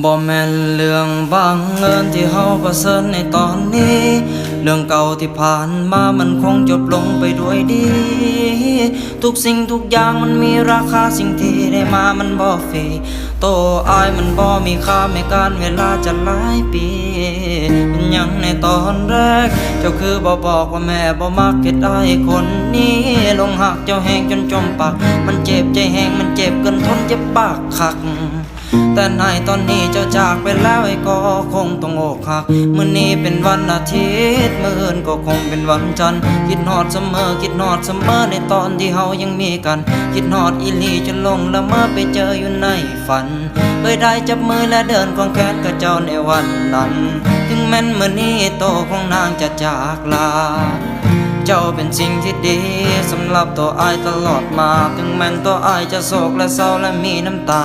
บ่แม่นเรื่องบังเอิญที่เฮาประเสริฐในตอนนี้เรื่องเก่าที่ผ่านมามันคงจบลงไปด้วยดีทุกสิ่งทุกอย่างมันมีราคาสิ่งที่ได้มามันบ่ฟรีโตอายมันบ่มีค่าไม่การเวลาจะหลายปีเป็นหยังในตอนแรกเจ้าคือบ่บอกว่าแม่บ่มักเฮ็ดอ้ายคนนี้ลงหักเจ้าแห้งจนจมปากมันเจ็บใจแห้งมันเจ็บเกินทนเจ็บปากคักแต่ในตอนนี้เจ้าจากไปแล้วไอ้ก็คงต้องอกหักมื้อนี้เป็นวันอาทิตย์มื้ออื่นก็คงเป็นวันจันทร์คิดฮอดเสมอคิดฮอดเสมอในตอนที่เฮายังมีกันคิดฮอดอีหลีจนลงละเมอไปเจออยู่ในฝันเคยได้จับมือและเดินควงแขนกับเจ้าในวันนั้นถึงแม้นมื้อนี้โตของนางจะจากลาเจ้าเป็นสิ่งที่ดีสำหรับตัวอายตลอดมาถึงแม้นตัวอายจะโศกและเศร้าและมีน้ำตา